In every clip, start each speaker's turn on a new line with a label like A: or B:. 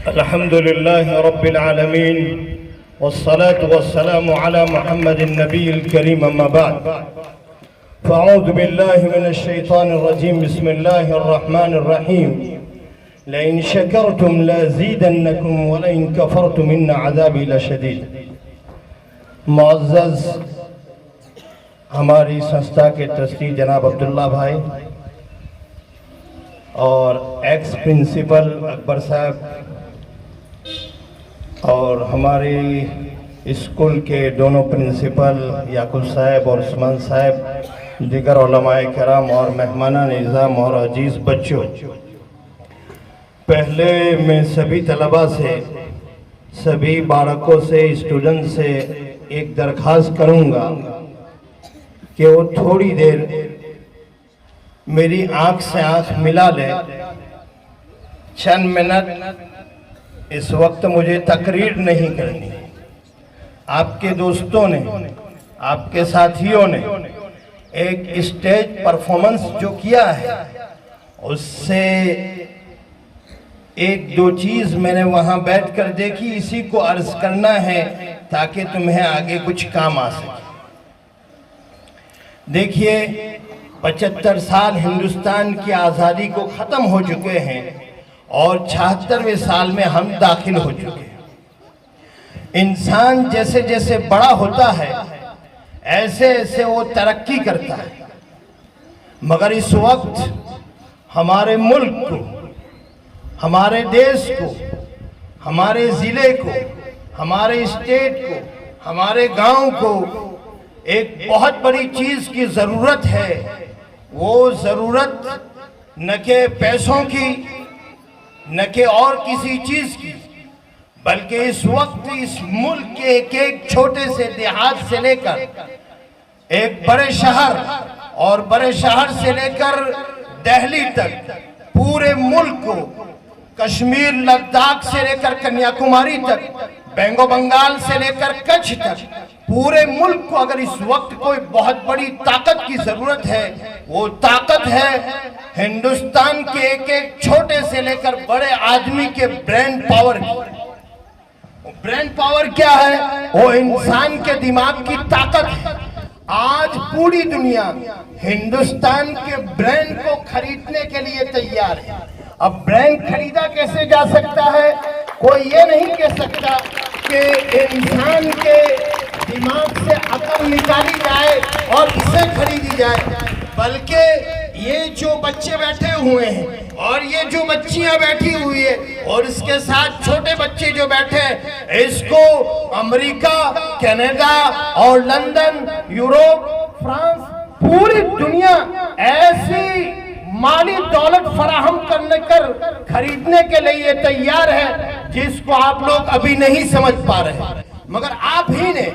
A: अल्हम्दुलिल्लाहि रब्बिल आलमीन वस्सलातु वस्सलामु अला मुहम्मदिन नबील करीम अम्मा बाद फ़अऊज़ु बिल्लाहि मिनश शैतानिर रजीम बिस्मिल्लाहिर रहमानिर रहीम लइन शकरतुम लज़ीदन्नकुम व लइन कफ़रतुम इन्न अज़ाबी लशदीद। मुअज़्ज़ज़ हमारी संस्था के ट्रस्टी जनाब अब्दुल्ला भाई और एक्स प्रिंसिपल अकबर साहब और हमारे स्कूल के दोनों प्रिंसिपल याकूब साहब और उस्मान साहब, दीगर उलमाए किराम और मेहमाना निज़ाम और अजीज़ बच्चों, पहले मैं सभी तलबा से, सभी बालकों से, स्टूडेंट से एक दरख्वास्त करूंगा कि वो थोड़ी देर मेरी आंख से आंख मिला ले, चंद मिनट। इस वक्त मुझे तकरीर नहीं करनी। आपके दोस्तों ने, आपके साथियों ने एक स्टेज परफॉर्मेंस जो किया है, उससे एक दो चीज मैंने वहां बैठकर देखी, इसी को अर्ज करना है ताकि तुम्हें आगे कुछ काम आ सके। देखिए, 75 साल हिंदुस्तान की आज़ादी को ख़त्म हो चुके हैं और 76वें साल में हम दाखिल हो चुके हैं। इंसान जैसे जैसे बड़ा होता है ऐसे ऐसे वो तरक्की करता है, मगर इस वक्त हमारे मुल्क को, हमारे देश को, हमारे ज़िले को, हमारे स्टेट को, हमारे गांव को एक बहुत बड़ी चीज़ की ज़रूरत है। वो ज़रूरत न के पैसों की, न के और किसी चीज़ की, बल्कि इस वक्त इस मुल्क के एक एक छोटे से देहात से लेकर एक बड़े शहर और बड़े शहर से लेकर दिल्ली तक, पूरे मुल्क को, कश्मीर लद्दाख से लेकर कन्याकुमारी तक, बेंगो बंगाल से लेकर कच्छ तक, पूरे मुल्क को अगर इस वक्त कोई बहुत बड़ी ताकत की जरूरत है, वो ताकत है हिंदुस्तान के एक एक छोटे से लेकर बड़े आदमी के ब्रेन पावर की। ब्रेन पावर क्या है? वो इंसान के दिमाग की ताकत है। आज पूरी दुनिया हिंदुस्तान के ब्रेन को खरीदने के लिए तैयार है। अब ब्रेन खरीदा कैसे जा सकता है? कोई ये नहीं कह सकता कि इंसान के दिमाग से अकल निकाली जाए और इसे खरीदी जाए, बल्कि ये जो बच्चे बैठे हुए हैं और ये जो बच्चियां बैठी हुई है और इसके साथ छोटे बच्चे जो बैठे हैं, इसको अमेरिका, कनाडा और लंदन, यूरोप, फ्रांस, पूरी दुनिया ऐसी माली दौलत फराहम करने कर खरीदने के लिए तैयार है जिसको आप लोग अभी नहीं समझ पा रहे। मगर आप ही ने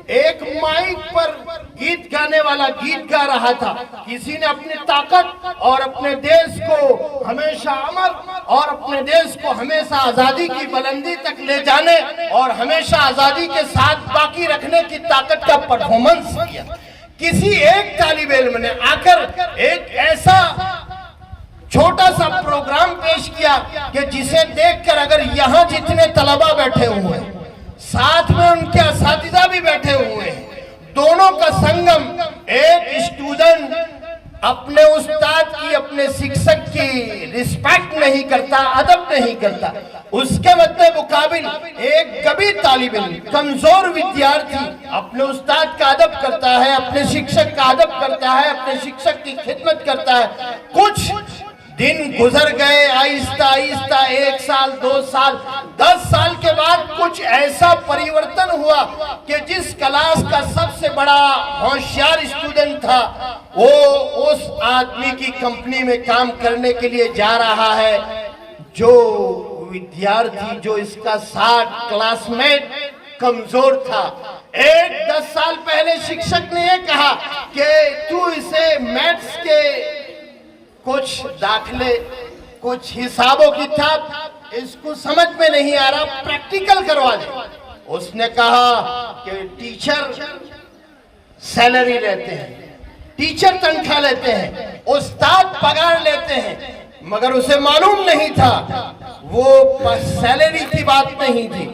A: एक माइक पर गीत गाने वाला गीत गा रहा था, किसी ने अपनी ताकत और अपने देश को हमेशा अमर और अपने देश को हमेशा आजादी की बुलंदी तक ले जाने और हमेशा आजादी के साथ बाकी रखने की ताकत का परफॉर्मेंस किया। किसी एक तालिब इल्म ने आकर एक ऐसा छोटा सा प्रोग्राम पेश किया कि जिसे देखकर अगर यहाँ जितने तलबा बैठे हुए हैं, साथ में उनके असातिज़ा भी बैठे हुए हैं, दोनों का संगम, एक स्टूडेंट अपने उस्ताद की, अपने शिक्षक की रिस्पेक्ट नहीं करता, अदब नहीं करता, उसके मद्दे मुकाबिल एक कभी तालिब इल्म, कमजोर विद्यार्थी अपने उस्ताद का अदब करता है, अपने शिक्षक का अदब करता है, अपने शिक्षक की खिदमत करता है। कुछ दिन गुजर गए, आहिस्ता आहिस्ता 1 साल, 2 साल, 10 साल के बाद कुछ ऐसा परिवर्तन हुआ कि जिस क्लास का सबसे बड़ा होशियार स्टूडेंट था, वो उस आदमी की कंपनी में काम करने के लिए जा रहा है। जो विद्यार्थी, जो इसका 60 क्लासमेट कमजोर था, 10 साल पहले शिक्षक ने ये कहा कि तू इसे मैथ्स के कुछ दाखले, कुछ हिसाबों की किताब, इसको समझ में नहीं आ रहा, प्रैक्टिकल करवा दे। उसने कहा कि टीचर सैलरी लेते हैं, टीचर तनख्वाह लेते हैं, उस्ताद पगार लेते हैं, मगर उसे मालूम नहीं था वो सैलरी की बात नहीं थी।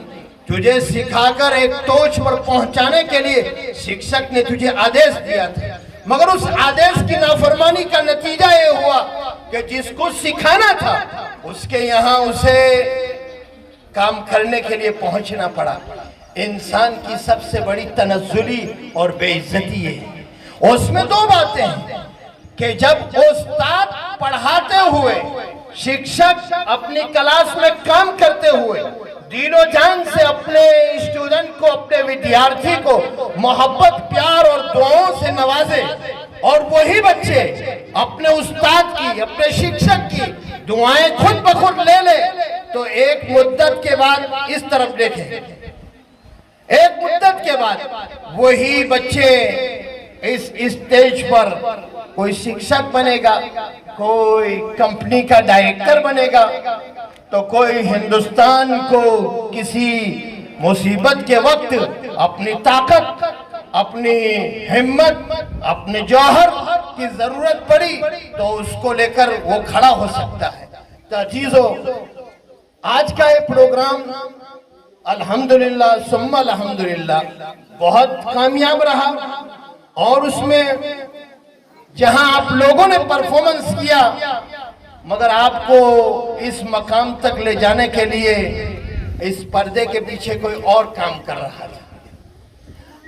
A: तुझे सिखाकर एक तोच पर पहुंचाने के लिए शिक्षक ने तुझे आदेश दिया था, मगर उस आदेश की नाफरमानी का नतीजा ये हुआ कि जिसको सिखाना था उसके यहाँ उसे काम करने के लिए पहुंचना पड़ा। इंसान की सबसे बड़ी तनज़्ज़ुली और बेइज्जती ये है। उसमें दो बातें हैं कि जब उस्ताद पढ़ाते हुए, शिक्षक अपनी क्लास में काम करते हुए दिलो जान से अपने स्टूडेंट को, अपने विद्यार्थी को मोहब्बत, प्यार और दुआओं से नवाजे, और वही बच्चे अपने उस्ताद की, अपने शिक्षक की दुआएं खुद ब खुद ले ले, तो एक मुद्दत के बाद इस तरफ देखें, एक मुद्दत के बाद वही बच्चे इस स्टेज पर कोई शिक्षक बनेगा, कोई कंपनी का डायरेक्टर बनेगा, तो कोई हिंदुस्तान को किसी मुसीबत के वक्त अपनी ताकत, अपनी हिम्मत, अपने जौहर की जरूरत पड़ी तो उसको लेकर वो खड़ा हो सकता है। तो अजीजों, आज का ये प्रोग्राम अल्हम्दुलिल्लाह सुम्मा अल्हम्दुलिल्लाह बहुत कामयाब रहा, और उसमें जहां आप लोगों ने परफॉर्मेंस किया, मगर आपको इस मकाम तक ले जाने के लिए इस पर्दे के पीछे कोई और काम कर रहा था।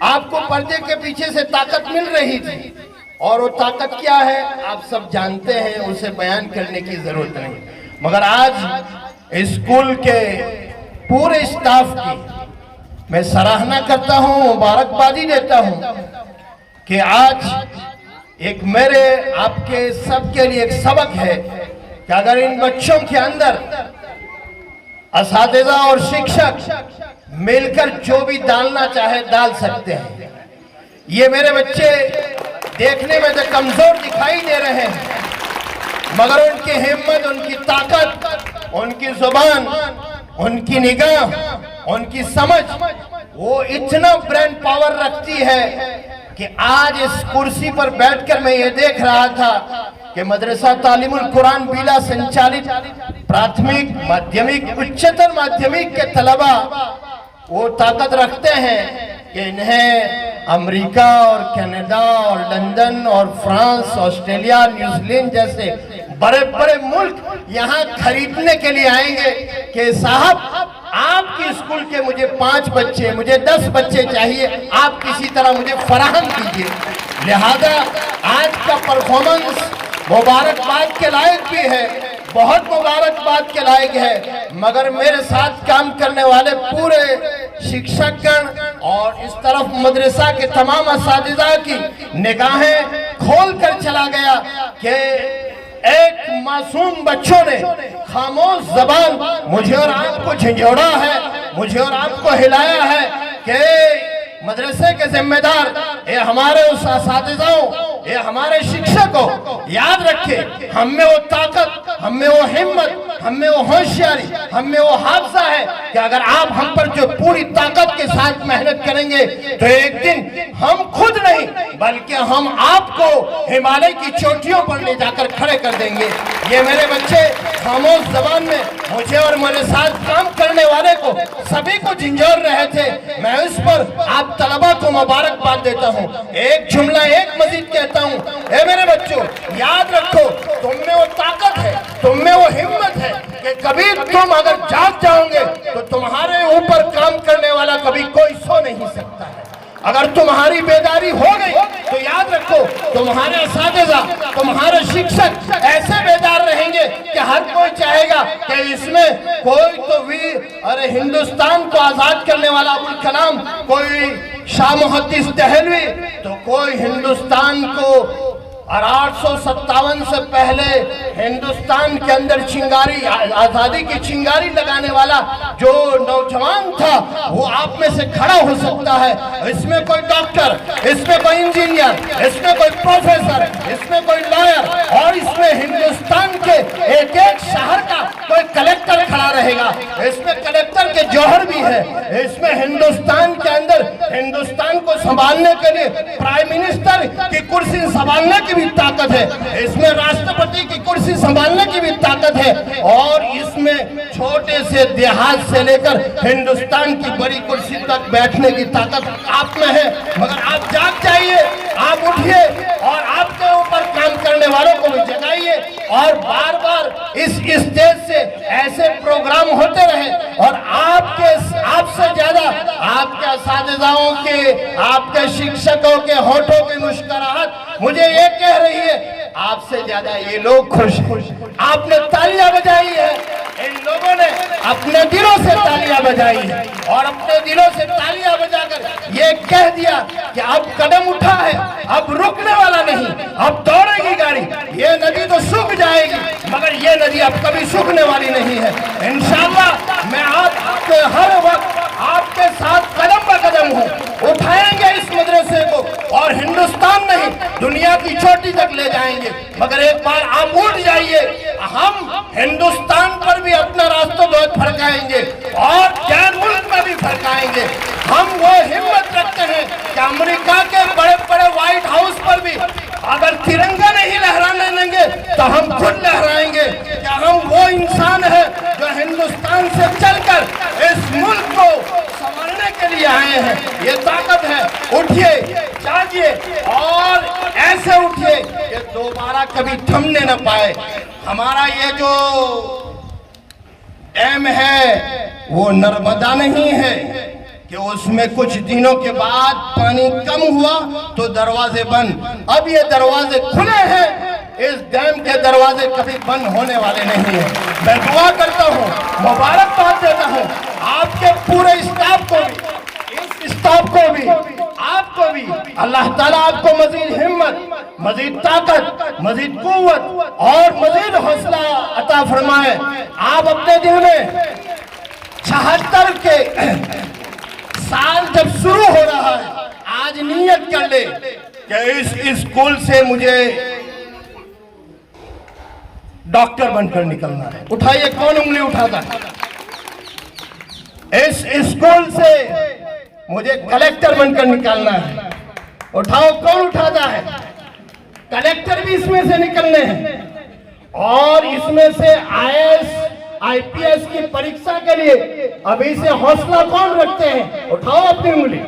A: आपको पर्दे के पीछे से ताकत मिल रही थी, और वो ताकत क्या है आप सब जानते हैं, उसे बयान करने की जरूरत नहीं। मगर आज स्कूल के पूरे स्टाफ की मैं सराहना करता हूं, मुबारकबादी देता हूं कि आज एक मेरे आपके सबके लिए एक सबक है कि अगर इन बच्चों के अंदर असातिज़ा और शिक्षक मिलकर जो भी डालना चाहे डाल सकते हैं। ये मेरे बच्चे देखने में तो कमजोर दिखाई दे रहे हैं, मगर उनकी हिम्मत, उनकी ताकत, उनकी जुबान, उनकी निगाह, उनकी समझ, वो इतना ब्रेन पावर रखती है कि आज इस कुर्सी पर बैठकर मैं ये देख रहा था कि मदरसा तालीमुल कुरान बीला संचालित प्राथमिक, माध्यमिक, उच्चतर माध्यमिक के तलबा वो ताकत रखते हैं कि इन्हें अमेरिका और कनाडा और लंदन और फ्रांस, ऑस्ट्रेलिया, न्यूजीलैंड जैसे बड़े बड़े मुल्क यहाँ खरीदने के लिए आएंगे कि साहब आपकी स्कूल के मुझे 5 बच्चे, मुझे 10 बच्चे चाहिए, आप किसी तरह मुझे फराहम कीजिए। लिहाजा आज का परफॉर्मेंस मुबारकबाद के लायक भी है, बहुत मुबारकबाद के लायक है, मगर मेरे साथ काम करने वाले पूरे शिक्षकगण और इस तरफ मदरसा के तमाम असातिज़ा की निगाहें खोल कर चला गया कि एक मासूम बच्चों ने खामोश जबान मुझे और आपको झंझोड़ा है, मुझे और आपको हिलाया है कि मदरसे के जिम्मेदार, ये हमारे उस असातिज़ाओं, ये हमारे शिक्षकों याद रखे, हम में वो ताकत, हम में वो हिम्मत, हम में वो होशियारी, हम में वो हादसा है कि अगर आप हम पर जो पूरी ताकत के साथ मेहनत करेंगे तो एक दिन हम खुद नहीं बल्कि हम आपको हिमालय की चोटियों पर ले जाकर खड़े कर देंगे। ये मेरे बच्चे खामोश जबान में मुझे और मेरे साथ काम करने वाले को सभी को झंझोड़ रहे थे। मैं उस पर आप तलबा को मुबारकबाद देता हूँ। एक जुमला एक मजीद कहता हूँ, ए मेरे बच्चों याद रखो, तुम में वो ताकत है, तुम में वो हिम्मत है कि कभी तुम अगर जाग जाओगे तो तुम्हारे ऊपर काम करने वाला कभी कोई सो नहीं सकता है। अगर तुम्हारी बेदारी हो गई तो याद रखो तुम्हारे असातिज़ा, तुम्हारे शिक्षक ऐसे बेदार रहेंगे कि हर कोई चाहेगा कि इसमें कोई तो वीर, अरे हिंदुस्तान को आजाद करने वाला अबुल कलाम, कोई शाह मुहद्दिस दहलवी, तो कोई हिंदुस्तान को 1857 से पहले हिंदुस्तान के अंदर चिंगारी, आजादी की चिंगारी लगाने वाला जो नौजवान था वो आप में से खड़ा हो सकता है। इसमें कोई डॉक्टर, इसमें कोई इंजीनियर, इसमें कोई प्रोफेसर, इसमें कोई लॉयर, और इसमें हिंदुस्तान के एक एक शहर का कोई कलेक्टर खड़ा रहेगा। इसमें कलेक्टर के जौहर भी है, इसमें हिंदुस्तान के अंदर हिंदुस्तान को संभालने के लिए प्राइम मिनिस्टर की कुर्सी संभालने की भी ताकत है, इसमें राष्ट्रपति की कुर्सी संभालने की भी ताकत है, और इसमें छोटे से देहात से लेकर हिंदुस्तान की बड़ी कुर्सी तक बैठने की ताकत आप में है। मगर आप जाग जाइए, आप उठिए और आपके ऊपर काम करने वालों को भी जगाइए, और बार बार इस स्टेज से ऐसे प्रोग्राम होते रहे, और आपसे ज्यादा आपके असातिज़ाओं के, आपके शिक्षकों के होठों की मुस्कुराहट मुझे ये कह रही है, आपसे ज्यादा ये लोग खुश हैं। आपने तालियां बजाई है, इन लोगों ने अपने दिलों से तालियां बजाई है, और अपने दिलों से तालियां बजाकर ये कह दिया कि अब कदम उठा है, अब रुकने वाला नहीं, अब दौड़ेगी गाड़ी। ये नदी तो सूख जाएगी, मगर ये नदी अब कभी सूखने वाली नहीं है। इंशाअल्लाह मैं आपके हर वक्त आपके साथ कदम ब कदम हूँ, उठाएंगे इस मदरसे को, और हिंदुस्तान नहीं दुनिया की चोटी तक ले जाएंगे। मगर एक बार आप उठ जाइए, हम हिंदुस्तान पर भी अपना राष्ट्रध्वज फड़काएंगे, और गैर मुल्क में भी फड़काएंगे। हम वो हिम्मत रखते हैं कि अमेरिका के बड़े बड़े व्हाइट हाउस पर भी अगर तिरंगा नहीं लहराने देंगे तो हम खुद लहराएंगे। क्या हम वो इंसान है जो हिंदुस्तान से चलकर इस मुल्क को संभालने के लिए आए हैं? ये ताकत है। उठिए, जागिए, और ऐसे उठिए कि दोबारा कभी थमने न पाए। हमारा ये जो डैम है वो नर्मदा नहीं है कि उसमें कुछ दिनों के बाद पानी कम हुआ तो दरवाजे बंद। अब ये दरवाजे खुले हैं, इस डैम के दरवाजे कभी बंद होने वाले नहीं है। मैं दुआ करता हूँ, मुबारकबाद देता हूँ आपके पूरे स्टाफ को भी, इस स्टाफ को भी, आपको भी। अल्लाह ताला आपको मजीद हिम्मत, मजीद ताकत, मजीद कुव्वत और मजीद हौसला अता फरमाए। आप अपने दिल में 76 के साल जब शुरू हो रहा है, आज नियत कर ले कि इस स्कूल से मुझे डॉक्टर बनकर निकलना है। उठाइए, कौन उंगली उठाता है? इस स्कूल से मुझे कलेक्टर बनकर निकालना है। उठाओ, कौन उठाता है? कलेक्टर भी इसमें से निकलने हैं, और इसमें से IAS IPS की परीक्षा के लिए अभी से हौसला कौन रखते हैं? उठाओ अपनी उंगली।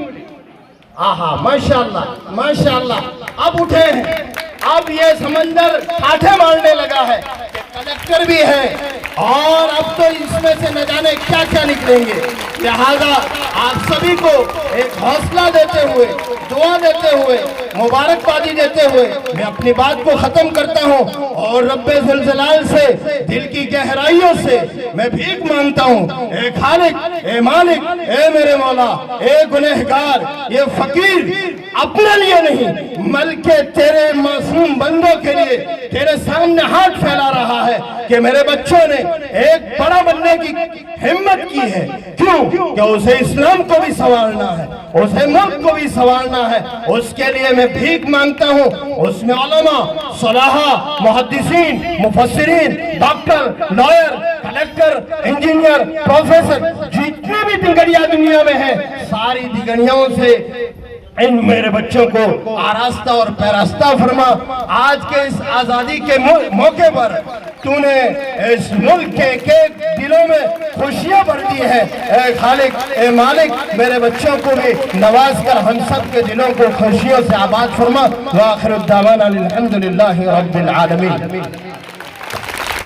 A: आहा, माशाअल्लाह माशाअल्लाह। अब उठे हैं, अब ये समंदर ठाठे मारने लगा है कि कलेक्टर भी है, और अब तो इसमें से न जाने क्या क्या निकलेंगे। लिहाजा आप सभी को एक हौसला देते हुए, दुआ देते हुए, मुबारकबादी देते हुए मैं अपनी बात को खत्म करता हूँ, और रब्बे ज़ुल-जलाल से दिल की गहराइयों से मैं भीख मांगता हूँ, ए खालिक, ए मालिक, ए मेरे मौला, ए गुनहगार, ये फकीर अपने लिए नहीं बल्कि तेरे मासूम बंदों के लिए तेरे सामने हाथ फैला रहा है कि मेरे बच्चों ने एक बड़ा बनने की हिम्मत की है। क्यों? कि उसे इस्लाम को भी संभालना है, उसे मुल्क को भी संभालना है। उसके लिए मैं भीख मांगता हूँ। उसमें उलमा, सलाहा, मुहद्दिसीन, मुफस्सिरीन, doctor, lawyer, collector, engineer, professor, जितने भी दिगड़िया दुनिया में है, सारी दिगड़ियों से इन मेरे बच्चों को आरास्ता और पैरास्ता फरमा। आज के इस आजादी के मौके पर तूने इस मुल्क के दिलों में खुशियां भर दी है। ए खालिक, ए मालिक, मेरे बच्चों को भी नवाज कर हम सब के दिलों को खुशियों से आबाद फरमा। व आखिर दावाना अल्हम्दुलिल्लाहि रब्बिल आलमीन।